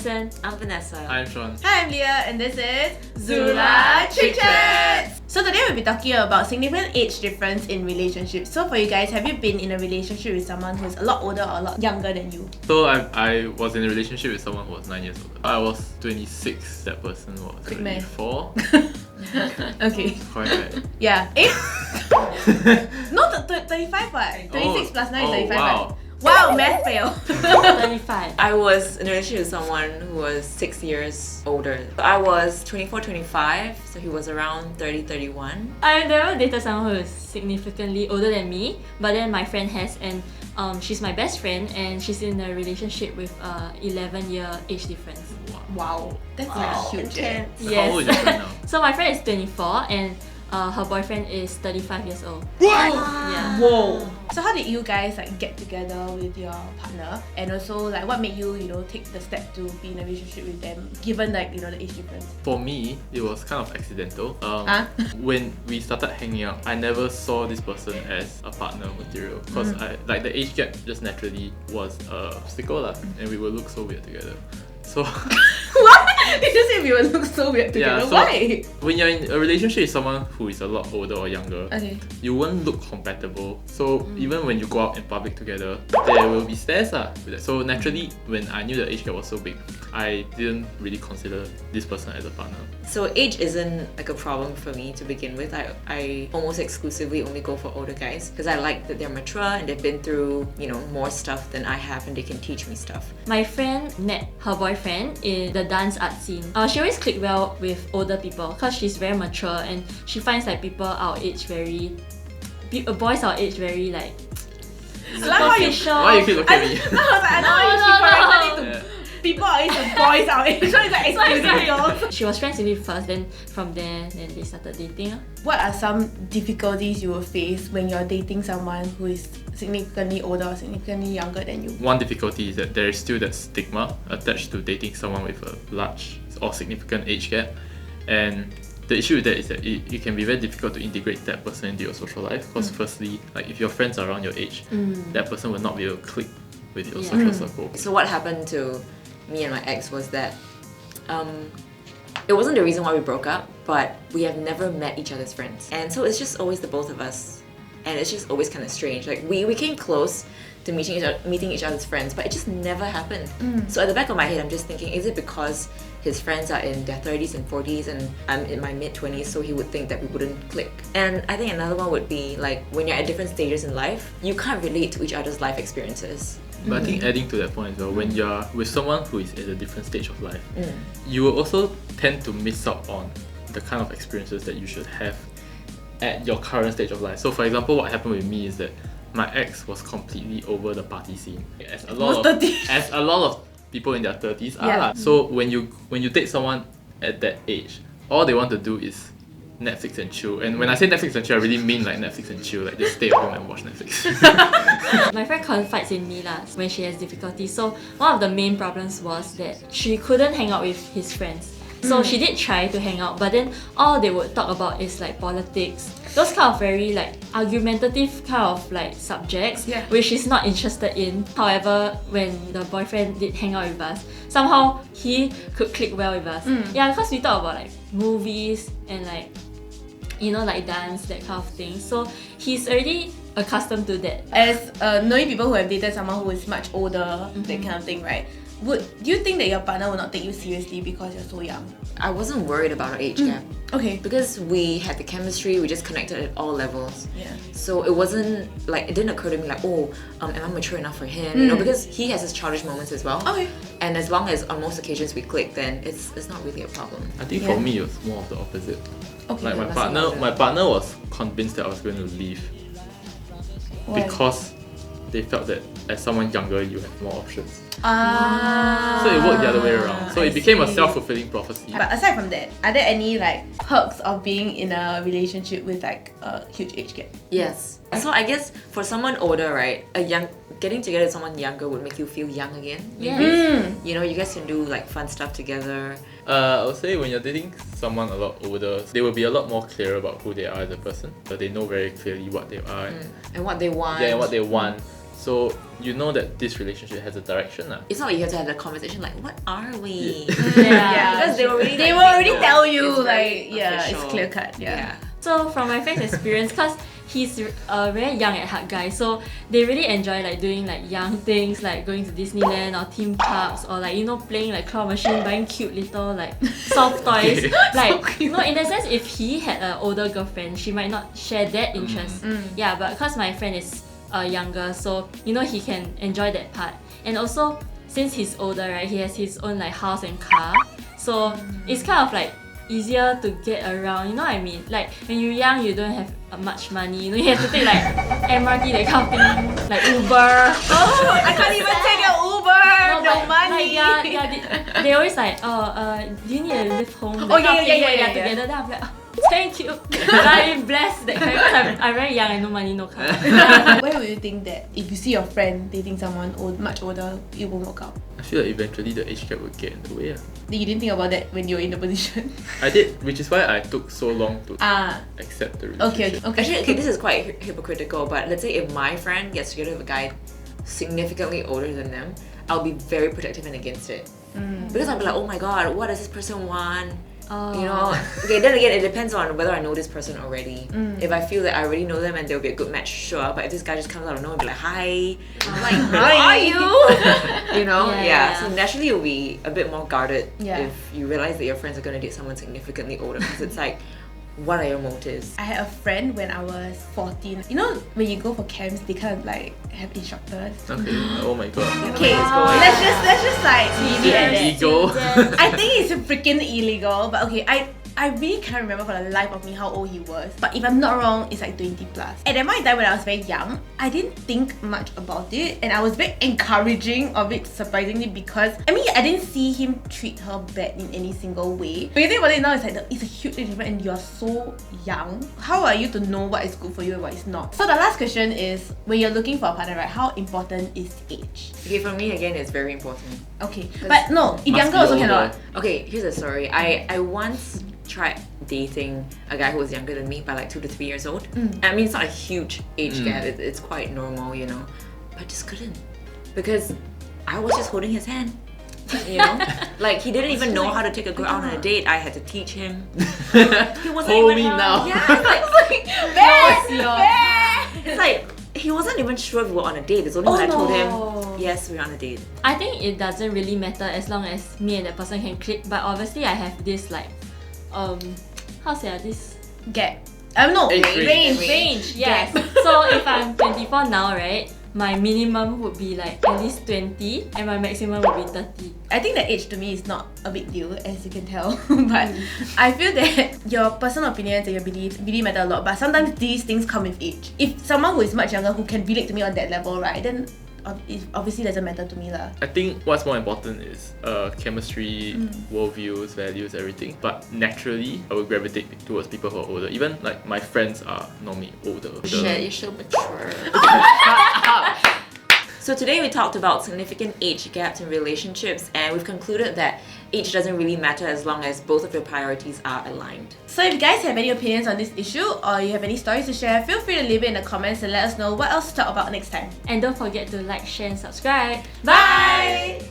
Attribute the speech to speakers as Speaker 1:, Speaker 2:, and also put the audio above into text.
Speaker 1: Vincent.
Speaker 2: I'm Vanessa.
Speaker 3: I'm Sean.
Speaker 4: Hi, I'm Leah, and this is ZULA ChickChats. So today we'll be talking about significant age difference in relationships. So for you guys, have you been in a relationship with someone who's a lot older or a lot younger than you?
Speaker 3: So I was in a relationship with someone who was 9 years older. I was 26, that person was 24.
Speaker 4: Okay.
Speaker 3: Quite right.
Speaker 4: Yeah. Eh? No, 35 what? 26 plus 9 is 35
Speaker 3: wow.
Speaker 4: what? Wow, math fail.
Speaker 1: 25.
Speaker 2: I was in a relationship with someone who was 6 years older. I was 24, 25, so he was around 30, 31.
Speaker 1: I never dated someone who is significantly older than me, but then my friend has, and she's my best friend, and she's in a relationship with 11-year age difference.
Speaker 4: Wow. That's huge.
Speaker 1: Yes.
Speaker 3: How old is your friend now?
Speaker 1: So my friend is 24 and her boyfriend is 35 years old.
Speaker 4: What?
Speaker 1: Yeah.
Speaker 4: Whoa. So how did you guys get together with your partner, and also what made you take the step to be in a relationship with them, given the age difference?
Speaker 3: For me, it was kind of accidental. When we started hanging out, I never saw this person as a partner material because the age gap just naturally was a obstacle and we would look so weird together. So
Speaker 4: What? Did you say we would look so weird together?
Speaker 3: so
Speaker 4: Why?
Speaker 3: when you're in a relationship with someone who is a lot older or younger,
Speaker 4: Okay.
Speaker 3: you won't look compatible. So even when you go out in public together, there will be stares with that. So naturally, when I knew the age gap was so big, I didn't really consider this person as a partner.
Speaker 2: So age isn't a problem for me to begin with. I almost exclusively only go for older guys because I like that they're mature and they've been through, more stuff than I have, and they can teach me stuff.
Speaker 1: My friend met her boyfriend in the dance art scene. She always clicked well with older people because she's very mature and she finds people our age boys our age very superficial.
Speaker 3: Why you keep looking at me?
Speaker 4: I know she corrected it to people our age and boys our age. So it's exclusively girls.
Speaker 1: She was friends with me first, then from there, then they started dating.
Speaker 4: What are some difficulties you will face when you're dating someone who is significantly older or significantly younger than you?
Speaker 3: One difficulty is that there is still that stigma attached to dating someone with a large or significant age gap, and the issue with that is that it can be very difficult to integrate that person into your social life because firstly, if your friends are around your age, that person will not be able to click with your social circle.
Speaker 2: So what happened to me and my ex was that it wasn't the reason why we broke up, but we have never met each other's friends, and so it's just always the both of us, and it's just always kind of strange. We came close to meeting each other's friends, but it just never happened. So at the back of my head, I'm just thinking, is it because his friends are in their 30s and 40s and I'm in my mid-20s, so he would think that we wouldn't click? And I think another one would be when you're at different stages in life, you can't relate to each other's life experiences.
Speaker 3: But I think adding to that point as well, when you're with someone who is at a different stage of life, you will also tend to miss out on the kind of experiences that you should have at your current stage of life. So for example, what happened with me is that my ex was completely over the party scene, as a lot of people in their 30s are. So when you date someone at that age, all they want to do is Netflix and chill. And when I say Netflix and chill, I really mean Netflix and chill, just stay at home and watch Netflix.
Speaker 1: My friend confides in me when she has difficulties. So one of the main problems was that she couldn't hang out with his friends. So she did try to hang out, but then all they would talk about is politics, those kind of very argumentative kind of subjects, which she's not interested in. However, when the boyfriend did hang out with us, somehow he could click well with us. Yeah, because we talk about movies and dance, that kind of thing. So he's already accustomed to that.
Speaker 4: As knowing people who have dated someone who is much older, that kind of thing, right? Do you think that your partner will not take you seriously because you're so young?
Speaker 2: I wasn't worried about our age gap.
Speaker 4: Okay.
Speaker 2: Because we had the chemistry, we just connected at all levels.
Speaker 4: Yeah.
Speaker 2: So it wasn't it didn't occur to me am I mature enough for him? Because he has his childish moments as well.
Speaker 4: Okay.
Speaker 2: And as long as on most occasions we click, then it's not really a problem.
Speaker 3: I think for me it was more of the opposite.
Speaker 4: Okay.
Speaker 3: My partner was convinced that I was going to leave.
Speaker 4: Why?
Speaker 3: Because they felt that as someone younger you have more options.
Speaker 4: Ah.
Speaker 3: So it worked the other way around. So
Speaker 4: I
Speaker 3: it became a
Speaker 4: see.
Speaker 3: self-fulfilling prophecy.
Speaker 4: But aside from that, are there any perks of being in a relationship with a huge age gap?
Speaker 2: Yes. So I guess for someone older, right, getting together with someone younger would make you feel young again.
Speaker 1: Yes.
Speaker 2: You guys can do fun stuff together.
Speaker 3: I would say when you're dating someone a lot older, they will be a lot more clear about who they are as a person. So they know very clearly what they are
Speaker 2: And what they want.
Speaker 3: and what they want. So you know that this relationship has a direction.
Speaker 2: It's not like you have to have the conversation like, what are we?
Speaker 1: Yeah.
Speaker 2: Because they already
Speaker 4: They will
Speaker 2: like,
Speaker 4: already
Speaker 2: know.
Speaker 4: tell you,
Speaker 2: It's very
Speaker 4: like, yeah, it's
Speaker 2: official.
Speaker 4: clear cut. Yeah.
Speaker 1: So from my friend's experience, cause he's very young at heart, guy, so they really enjoy like doing like young things, like going to Disneyland or theme parks, or like playing like claw machine, buying cute little like soft toys.
Speaker 3: Okay.
Speaker 1: Like in that sense, if he had an older girlfriend, she might not share that interest. Yeah, but because my friend is younger, so he can enjoy that part. And also since he's older, right, he has his own like house and car, so it's kind of like easier to get around, you know what I mean? Like when you're young, you don't have much money, you have to take like MRT, that kind of thing, like Uber.
Speaker 4: Oh, I can't even take your Uber. No
Speaker 1: but,
Speaker 4: money.
Speaker 1: Like, they always like, do you need a lift home? That
Speaker 4: Oh,
Speaker 1: kind of
Speaker 4: yeah,
Speaker 1: thing
Speaker 4: yeah,
Speaker 1: when
Speaker 4: yeah,
Speaker 1: they're
Speaker 4: yeah.
Speaker 1: together. Then I'm like, thank you. I'm blessed that kind. Because I'm very young and no money, no car.
Speaker 4: Why would you think that if you see your friend dating someone much older, it won't work out?
Speaker 3: I feel like eventually the age gap would get in the way.
Speaker 4: You didn't think about that when you were in the position?
Speaker 3: I did, which is why I took so long to
Speaker 4: Ah,
Speaker 3: accept the
Speaker 4: okay,
Speaker 3: relationship.
Speaker 4: okay.
Speaker 2: Actually, okay, this is quite hypocritical, but let's say if my friend gets together with a guy significantly older than them, I'll be very protective and against it. Because I'll be like, oh my god, what does this person want? You know, okay, then again, it depends on whether I know this person already. If I feel that I already know them and they'll be a good match, sure. But if this guy just comes out of nowhere and be like, hi, I'm like, who are you? You know,
Speaker 1: Yeah.
Speaker 2: So naturally you'll be a bit more guarded
Speaker 4: Yeah.
Speaker 2: if you realize that your friends are going to date someone significantly older. Because it's like, what are your motives?
Speaker 4: I had a friend when I was 14. You know, when you go for camps, they kind of like have instructors.
Speaker 3: Okay, oh my god.
Speaker 4: Okay,
Speaker 2: going
Speaker 4: let's just like leave it at that.
Speaker 3: Illegal.
Speaker 4: I think it's freaking illegal, but okay, I really can't remember for the life of me how old he was. But if I'm not wrong, it's like 20 plus. At that point in time when I was very young, I didn't think much about it, and I was very encouraging of it, surprisingly, because I mean I didn't see him treat her bad in any single way. When you think about it now, it's like it's a huge difference, and you're so young. How are you to know what is good for you and what is not? So the last question is, when you're looking for a partner, right? How important is age?
Speaker 2: Okay, for me again, it's very important.
Speaker 4: Okay, but no, if
Speaker 3: Must
Speaker 4: younger
Speaker 3: be
Speaker 4: also
Speaker 3: older.
Speaker 4: cannot.
Speaker 2: Okay, here's a story. I once tried dating a guy who was younger than me by like 2 to 3 years old. I mean, it's not a huge age gap. It's quite normal, you know. But I just couldn't, because I was just holding his hand. You know, like he didn't even know how to take a girl out on a date. I had to teach him. He wasn't
Speaker 3: Hold
Speaker 2: even
Speaker 3: me now.
Speaker 2: Yeah, it's like he wasn't even sure if we were on a date. It's only when I told him, yes, we're on a date.
Speaker 1: I think it doesn't really matter as long as me and that person can click. But obviously, I have this like, how say this
Speaker 4: Gap. No,
Speaker 3: Age range.
Speaker 1: range. Yes. So if I'm 24 now, right, my minimum would be like at least 20, and my maximum would be 30.
Speaker 4: I think that age to me is not a big deal, as you can tell. But I feel that your personal opinions and your beliefs really matter a lot. But sometimes these things come with age. If someone who is much younger who can relate to me on that level, right, then it obviously doesn't matter to me lah.
Speaker 3: I think what's more important is chemistry, worldviews, values, everything. But naturally, I will gravitate towards people who are older. Even like my friends are normally older.
Speaker 2: Shit, you're so mature. So today we talked about significant age gaps in relationships, and we've concluded that age doesn't really matter as long as both of your priorities are aligned.
Speaker 4: So if you guys have any opinions on this issue or you have any stories to share, feel free to leave it in the comments and let us know what else to talk about next time.
Speaker 1: And don't forget to like, share, and subscribe.
Speaker 4: Bye!